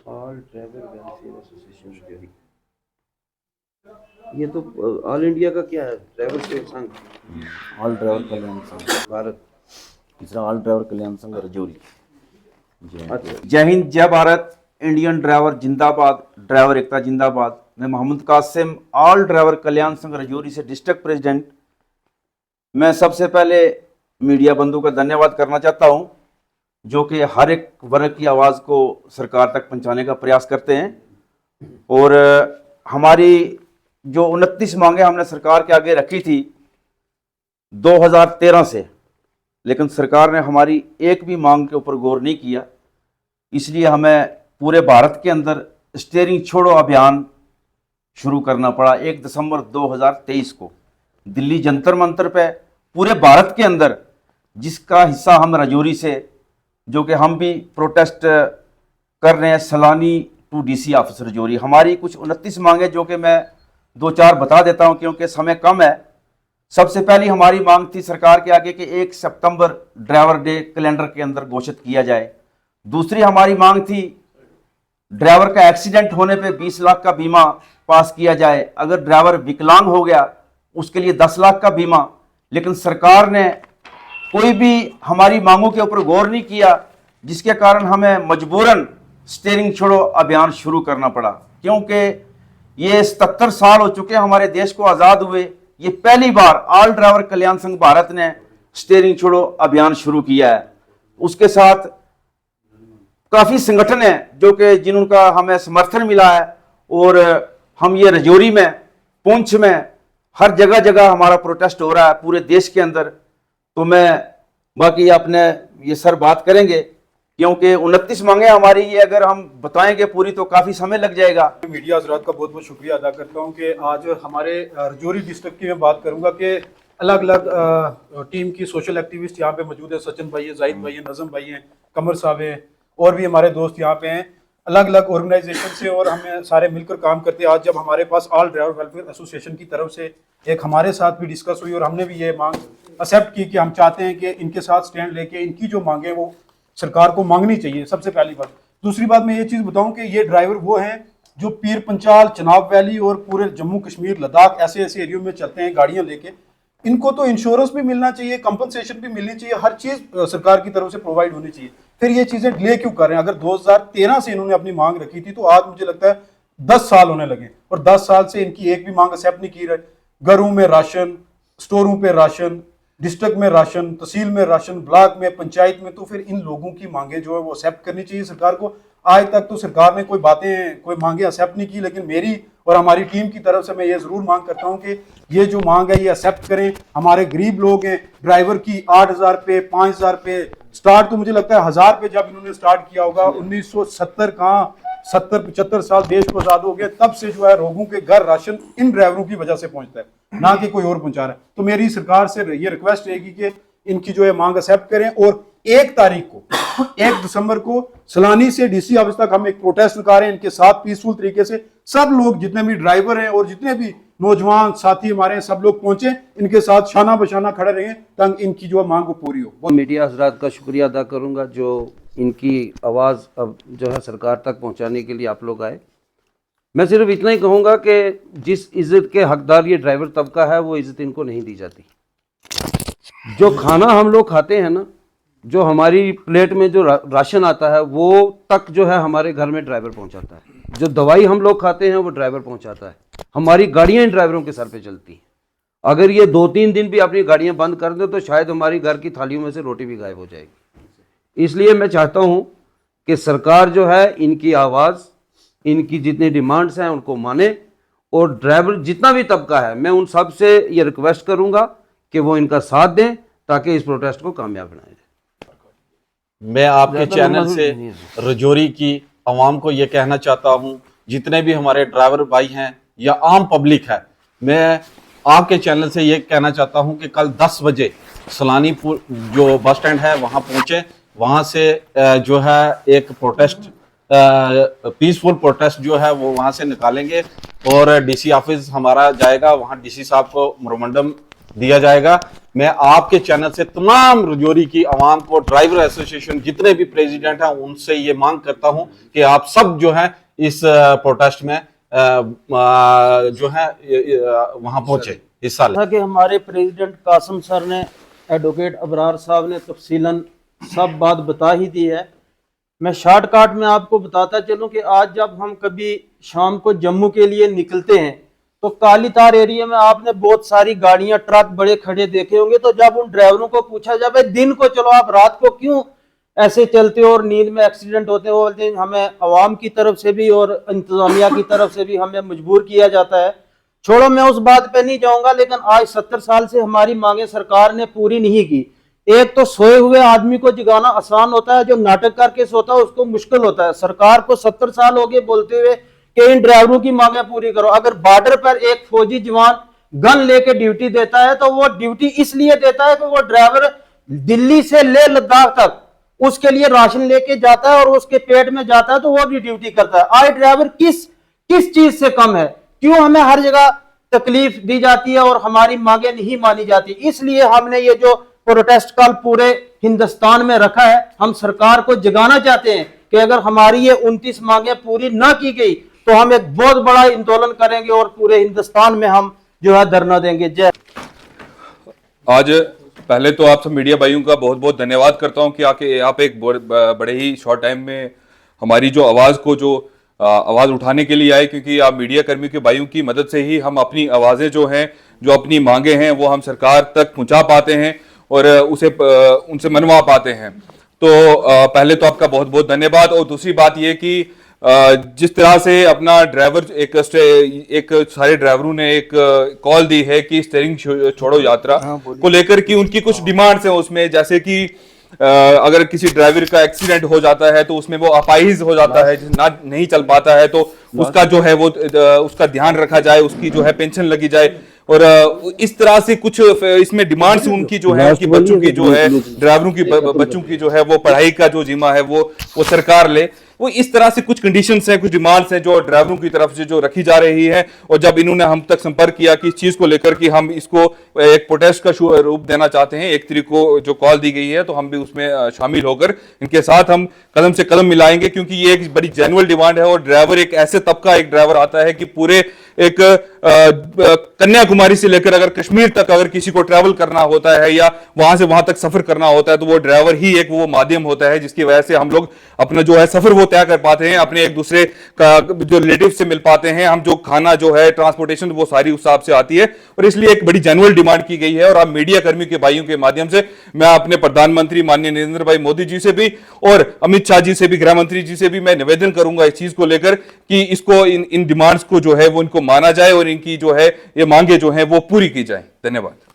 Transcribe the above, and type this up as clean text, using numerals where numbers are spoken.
All travel welfare association Rajouri, ये तो all India का क्या है, ट्रैवल सेवा संघ ऑल ड्राइवर कल्याण संघ भारत। तीसरा ऑल ड्राइवर कल्याण संघ रजौरी। अच्छा, जय हिंद, जय भारत, इंडियन ड्राइवर जिंदाबाद, ड्राइवर एकता जिंदाबाद। मैं मोहम्मद कासिम, ऑल ड्राइवर कल्याण संघ रजौरी से डिस्ट्रिक्ट प्रेसिडेंट। मैं सबसे पहले मीडिया बंधु का धन्यवाद करना चाहता हूं, जो कि हर एक वर्ग की आवाज़ को सरकार तक पहुंचाने का प्रयास करते हैं। और हमारी जो 29 मांगें हमने सरकार के आगे रखी थी 2013 से, लेकिन सरकार ने हमारी एक भी मांग के ऊपर गौर नहीं किया। इसलिए हमें पूरे भारत के अंदर स्टीयरिंग छोड़ो अभियान शुरू करना पड़ा 1 दिसंबर 2023 को दिल्ली जंतर मंतर पे, पूरे भारत के अंदर, जिसका हिस्सा हम रजौरी से, जो कि हम भी प्रोटेस्ट कर रहे हैं सलानी टू डीसी ऑफिस रजौरी। हमारी कुछ 29 मांगे जो कि मैं 2-4 बता देता हूं क्योंकि समय कम है। सबसे पहली हमारी मांग थी सरकार के आगे कि 1 सितंबर ड्राइवर डे कैलेंडर के अंदर घोषित किया जाए। दूसरी हमारी मांग थी ड्राइवर का एक्सीडेंट होने पे 20 लाख का बीमा पास किया जाए। अगर ड्राइवर विकलांग हो गया उसके लिए 10 लाख का बीमा। लेकिन सरकार ने कोई भी हमारी मांगों के ऊपर गौर नहीं किया, जिसके कारण हमें मजबूरन स्टीयरिंग छोड़ो अभियान शुरू करना पड़ा। क्योंकि ये 77 साल हो चुके हमारे देश को आज़ाद हुए, ये पहली बार ऑल ड्राइवर कल्याण संघ भारत ने स्टीयरिंग छोड़ो अभियान शुरू किया है। उसके साथ काफ़ी संगठन हैं जो कि जिनका हमें समर्थन मिला है, और हम ये रजौरी में, पुंछ में, हर जगह जगह हमारा प्रोटेस्ट हो रहा है पूरे देश के अंदर। तो मैं बाकी अपने ये सर बात करेंगे क्योंकि 29 मांगे हमारी, ये अगर हम बताएंगे पूरी तो काफ़ी समय लग जाएगा। मीडिया हजरात का बहुत बहुत शुक्रिया अदा करता हूँ कि आज हमारे रजौरी डिस्ट्रिक्ट की मैं बात करूँगा कि अलग अलग टीम की सोशल एक्टिविस्ट यहाँ पे मौजूद है। सचिन भाई है, जाहिद भाई है, नज़म भाई हैं, कमर साहब हैं, और भी हमारे दोस्त यहाँ पे हैं अलग अलग ऑर्गेनाइजेशन से, और हमें सारे मिलकर काम करते हैं। आज जब हमारे पास ऑल ड्राइवर वेलफेयर एसोसिएशन की तरफ से एक हमारे साथ भी डिस्कस हुई और हमने भी ये मांग एक्सेप्ट की कि हम चाहते हैं कि इनके साथ स्टैंड लेके इनकी जो मांगे वो सरकार को मांगनी चाहिए, सबसे पहली बात। दूसरी बात मैं ये चीज़ बताऊं कि ये ड्राइवर वो हैं जो पीर पंचाल, चनाब वैली और पूरे जम्मू कश्मीर, लद्दाख ऐसे ऐसे एरियो में चलते हैं गाड़ियां लेके। इनको तो इंश्योरेंस भी मिलना चाहिए, कंपनसेशन भी मिलनी चाहिए, हर चीज़ सरकार की तरफ से प्रोवाइड होनी चाहिए। फिर ये चीज़ें डिले क्यों कर रहे हैं? अगर 2013 से इन्होंने अपनी मांग रखी थी तो आज मुझे लगता है 10 साल होने लगे, और 10 साल से इनकी एक भी मांग एक्सेप्ट नहीं की रही। घरों में राशन, स्टोरों पे राशन, डिस्ट्रिक्ट में राशन, तहसील में राशन, ब्लॉक में, पंचायत में। तो फिर इन लोगों की मांगे जो है वो एक्सेप्ट करनी चाहिए सरकार को। आज तक तो सरकार ने कोई मांगे एक्सेप्ट नहीं की, लेकिन मेरी और हमारी टीम की तरफ से मैं ये जरूर मांग करता हूं कि ये जो मांग है ये एक्सेप्ट करें। हमारे गरीब लोग हैं, ड्राइवर की 8,000 रुपये, 5,000 रुपये स्टार्ट तो मुझे लगता है 1,000 रुपये जब इन्होंने स्टार्ट किया होगा 1970, कहाँ 70-75 साल देश को आजाद हो गया, तब से जो है लोगों के घर राशन इन ड्राइवरों की वजह से पहुंचता है, ना कि कोई और पहुंचा रहा है। तो मेरी सरकार से ये रिक्वेस्ट रहेगी कि इनकी जो है मांग एक्सेप्ट करें, और 1 तारीख को 1 दिसंबर को सलानी से डीसी ऑफिस तक हम एक प्रोटेस्ट निकाल रहे हैं। इनके साथ पीसफुल तरीके से सब लोग, जितने भी ड्राइवर हैं और जितने भी नौजवान साथी हमारे हैं, सब लोग पहुंचे, इनके साथ शाना बशाना खड़े रहें ताकि इनकी जो मांग वो पूरी हो। मीडिया हजरात का शुक्रिया अदा करूंगा जो इनकी आवाज़ अब जो है सरकार तक पहुंचाने के लिए आप लोग आए। मैं सिर्फ इतना ही कहूँगा कि जिस इज़्ज़त के हकदार ये ड्राइवर तबका है वो इज़्ज़त इनको नहीं दी जाती। जो खाना हम लोग खाते हैं ना, जो हमारी प्लेट में जो राशन आता है वो तक जो है हमारे घर में ड्राइवर पहुंचाता है। जो दवाई हम लोग खाते हैं वो ड्राइवर पहुंचाता है। हमारी गाड़ियां इन ड्राइवरों के सर पे चलती हैं। अगर ये 2-3 दिन भी अपनी गाड़ियां बंद कर दें तो शायद हमारी घर की थालियों में से रोटी भी गायब हो जाएगी। इसलिए मैं चाहता हूं कि सरकार जो है इनकी आवाज़, इनकी जितनी डिमांड्स हैं उनको माने, और ड्राइवर जितना भी तबका है मैं उन सब से ये रिक्वेस्ट करूंगा कि वो इनका साथ दें ताकि इस प्रोटेस्ट को कामयाब बनाया जाए। मैं आपके चैनल से रजौरी की आवाम को ये कहना चाहता हूँ, जितने भी हमारे ड्राइवर भाई हैं या आम पब्लिक है, मैं आपके चैनल से ये कहना चाहता हूँ कि कल 10 बजे सलानी जो बस स्टैंड है वहाँ पहुँचे। वहाँ से जो है एक प्रोटेस्ट, पीसफुल प्रोटेस्ट जो है वो वहाँ से निकालेंगे, और डीसी ऑफिस हमारा जाएगा। वहाँ डीसी साहब को मेमोरेंडम दिया जाएगा। मैं आपके चैनल से तमाम रजौरी की आवाम को, ड्राइवर एसोसिएशन जितने भी प्रेसिडेंट हैं, उनसे ये मांग करता हूं कि आप सब जो है इस प्रोटेस्ट में जो है वहां पहुंचे, हिस्सा लें। कि हमारे प्रेसिडेंट कासिम सर ने, एडवोकेट अबरार साहब ने तफसीलन सब बात बता ही दी है। मैं शॉर्टकट में आपको बताता चलूं कि आज जब हम कभी शाम को जम्मू के लिए निकलते हैं तो काली तार एरिया में आपने बहुत सारी गाड़ियां, ट्रक बड़े खड़े देखे होंगे। तो जब उन ड्राइवरों को पूछा जाए भाई दिन को चलो, आप रात को क्यों ऐसे चलते हो और नींद में एक्सीडेंट होते हो, बोलते हैं हमें अवाम की तरफ से भी और इंतजामिया की तरफ से भी हमें मजबूर किया जाता है। छोड़ो, मैं उस बात पे नहीं जाऊंगा, लेकिन आज 70 साल से हमारी मांगे सरकार ने पूरी नहीं की। एक तो सोए हुए आदमी को जगाना आसान होता है, जो नाटक करके सोता है उसको मुश्किल होता है। सरकार को 70 साल हो गए बोलते हुए कि इन ड्राइवरों की मांगे पूरी करो। अगर बॉर्डर पर एक फौजी जवान गन लेके ड्यूटी देता है तो वो ड्यूटी इसलिए देता है कि वो ड्राइवर दिल्ली से ले लद्दाख तक उसके लिए राशन लेके जाता है और उसके पेट में जाता है, तो वो भी ड्यूटी करता है। आज ड्राइवर किस चीज से कम है? क्यों हमें हर जगह तकलीफ दी जाती है और हमारी मांगे नहीं मानी जाती? इसलिए हमने ये जो प्रोटेस्ट कल पूरे हिंदुस्तान में रखा है। हम सरकार को जगाना चाहते हैं कि अगर हमारी ये 29 मांगे पूरी ना की गई तो हम एक बहुत बड़ा आंदोलन करेंगे और पूरे हिंदुस्तान में हम जो है धरना देंगे। जय। आज पहले तो आप सब मीडिया भाइयों का बहुत बहुत धन्यवाद करता हूं कि आप एक बड़े ही शॉर्ट टाइम में हमारी जो आवाज़ को आवाज़ उठाने के लिए आए, क्योंकि आप मीडिया कर्मियों के भाइयों की मदद से ही हम अपनी आवाज़ें जो हैं, जो अपनी मांगे हैं, वो हम सरकार तक पहुंचा पाते हैं और उनसे मनवा पाते हैं। तो पहले तो आपका बहुत बहुत धन्यवाद। और दूसरी बात ये कि जिस तरह से अपना ड्राइवर एक सारे ड्राइवरों ने एक कॉल दी है कि स्टीयरिंग छोड़ो यात्रा को लेकर कि उनकी कुछ डिमांड्स हैं उसमें, जैसे कि अगर किसी ड्राइवर का एक्सीडेंट हो जाता है तो उसमें वो अपाहिज हो जाता है, नहीं चल पाता है, तो उसका जो है वो उसका ध्यान रखा जाए, उसकी जो है पेंशन लगी जाए। और इस तरह से कुछ इसमें डिमांड्स उनकी जो है, उनकी बच्चों की जो है, ड्राइवरों की बच्चों की जो है वो पढ़ाई का जो जिम्मा है वो सरकार ले। वो इस तरह से कुछ कंडीशंस हैं, कुछ डिमांड्स हैं जो ड्राइवरों की तरफ से जो रखी जा रही है। और जब इन्होंने हम तक संपर्क किया कि इस चीज को लेकर कि हम इसको एक प्रोटेस्ट का रूप देना चाहते हैं, 1 तारीख को जो कॉल दी गई है, तो हम भी उसमें शामिल होकर इनके साथ हम कदम से कदम मिलाएंगे, क्योंकि ये एक बड़ी जेन्युइन डिमांड है। और ड्राइवर एक ऐसे तबका एक ड्राइवर आता है कि पूरे एक कन्याकुमारी से लेकर अगर कश्मीर तक अगर किसी को ट्रैवल करना होता है या वहां से वहां तक सफर करना होता है, तो वो ड्राइवर ही एक वो माध्यम होता है जिसकी वजह से हम लोग अपना जो है सफर वो तय कर पाते हैं, अपने एक दूसरे का जो रिलेटिव से मिल पाते हैं। हम जो खाना जो है, ट्रांसपोर्टेशन, वो सारी उस हिसाब से आती है। और इसलिए एक बड़ी जेन्युइन डिमांड की गई है। और आप मीडिया कर्मियों के भाइयों के माध्यम से मैं अपने प्रधानमंत्री माननीय नरेंद्र भाई मोदी जी से भी और अमित शाह जी से भी, गृह मंत्री जी से भी मैं निवेदन करूंगा इस चीज को लेकर कि इसको इन डिमांड्स को जो है वो इनको माना जाए और इनकी जो है ये मांगे जो है वो पूरी की जाए। धन्यवाद।